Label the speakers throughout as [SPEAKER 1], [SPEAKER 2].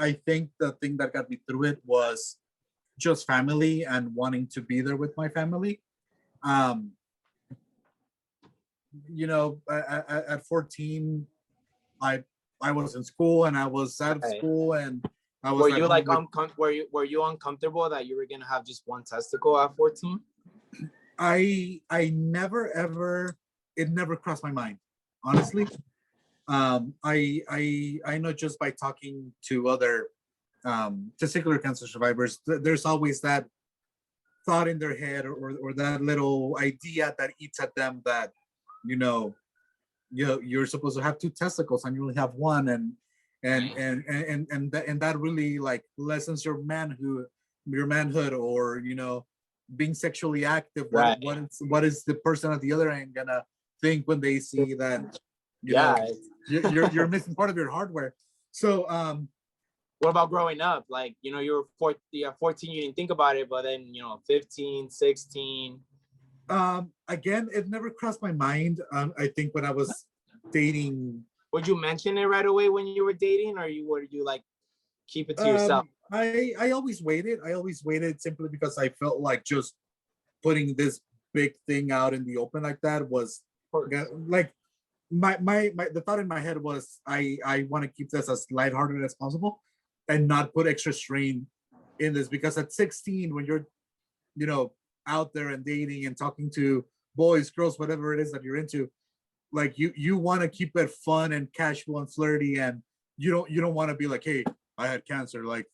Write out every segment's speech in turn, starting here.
[SPEAKER 1] I think the thing that got me through it was just family and wanting to be there with my family. Um, at 14, I I was in school and I was out of
[SPEAKER 2] Right.
[SPEAKER 1] school and I was
[SPEAKER 2] Were
[SPEAKER 1] at
[SPEAKER 2] you
[SPEAKER 1] home
[SPEAKER 2] like
[SPEAKER 1] with,
[SPEAKER 2] were you uncomfortable that you were gonna have just one testicle at 14?
[SPEAKER 1] I never ever, it never crossed my mind, honestly. I know just by talking to other testicular cancer survivors, there's always that thought in their head, or that little idea that eats at them that you know you're supposed to have two testicles and you only have one, and that really like lessens your manhood, or being sexually active.
[SPEAKER 2] Right.
[SPEAKER 1] What is the person at the other end gonna think when they see that
[SPEAKER 2] Yeah.
[SPEAKER 1] you're missing part of your hardware. So
[SPEAKER 2] What about growing up? Like, you were 14, you didn't think about it, but then, 15, 16.
[SPEAKER 1] again, it never crossed my mind. I think when I was dating,
[SPEAKER 2] Would you mention it right away when you were dating, or would you like keep it to yourself?
[SPEAKER 1] I always waited. I always waited simply because I felt like just putting this big thing out in the open like that was like my the thought in my head was I want to keep this as lighthearted as possible and not put extra strain in this, because at 16, when you're out there and dating and talking to boys, girls, whatever it is that you're into, like you want to keep it fun and casual and flirty, and you don't want to be like, hey, I had cancer, like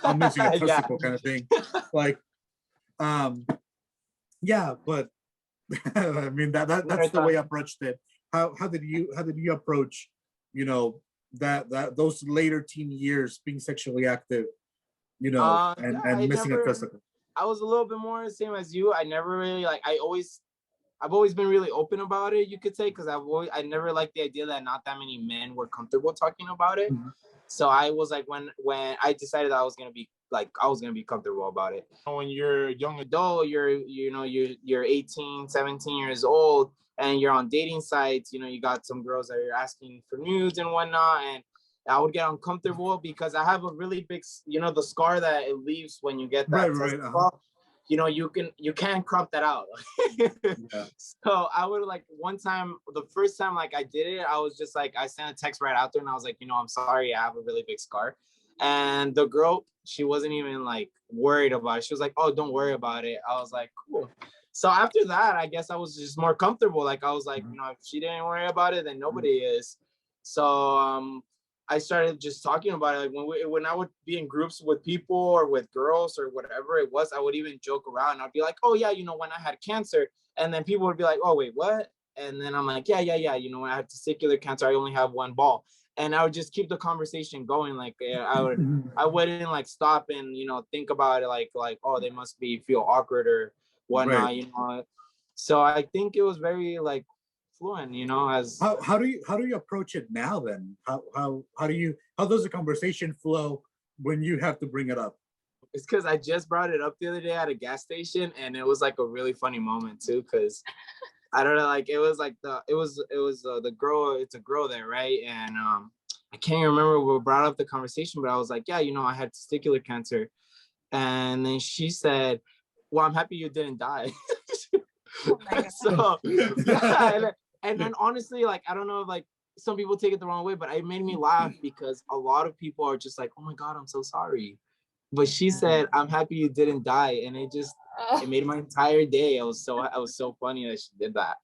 [SPEAKER 1] I'm missing a testicle kind of thing. Like yeah, but I mean that's the way I approached it. How did you approach that those later teen years, being sexually active, and missing a testicle?
[SPEAKER 2] I was a little bit more the same as you. I never really like. I've always been really open about it, you could say, because I never liked the idea that not that many men were comfortable talking about it. Mm-hmm. So I was like, when I decided I was gonna be comfortable about it. When you're a young adult, you're 18, 17 years old, and you're on dating sites. You got some girls that are asking for nudes and whatnot, and I would get uncomfortable because I have a really big, the scar that it leaves when you get that testicle. Uh-huh. You can't crop that out. Yeah. So I would like the first time like I did it, I was just like, I sent a text right out there and I was like, I'm sorry, I have a really big scar. And the girl, she wasn't even like worried about it. She was like, oh, don't worry about it. I was like, cool. So after that, I guess I was just more comfortable. Like I was like, if she didn't worry about it, then nobody is. So I started just talking about it. Like when I would be in groups with people or with girls or whatever it was, I would even joke around. I'd be like, oh yeah, when I had cancer. And then people would be like, oh wait, what? And then I'm like, yeah. When I had testicular cancer, I only have one ball. And I would just keep the conversation going. Like I wouldn't like stop and, think about it like, oh, they must feel awkward or whatnot, right. So I think it was very like fluent, as
[SPEAKER 1] how do you approach it now then? How does the conversation flow when you have to bring it up?
[SPEAKER 2] It's because I just brought it up the other day at a gas station, and it was like a really funny moment too, because I don't know, like it was like the girl, it's a girl there, right? And I can't remember what brought up the conversation, but I was like, yeah, I had testicular cancer. And then she said, well, I'm happy you didn't die. Oh so yeah, and then honestly, like, I don't know if like some people take it the wrong way, but it made me laugh because a lot of people are just like, oh my God, I'm so sorry. But she said, I'm happy you didn't die. And it made my entire day. It was so funny that she did that.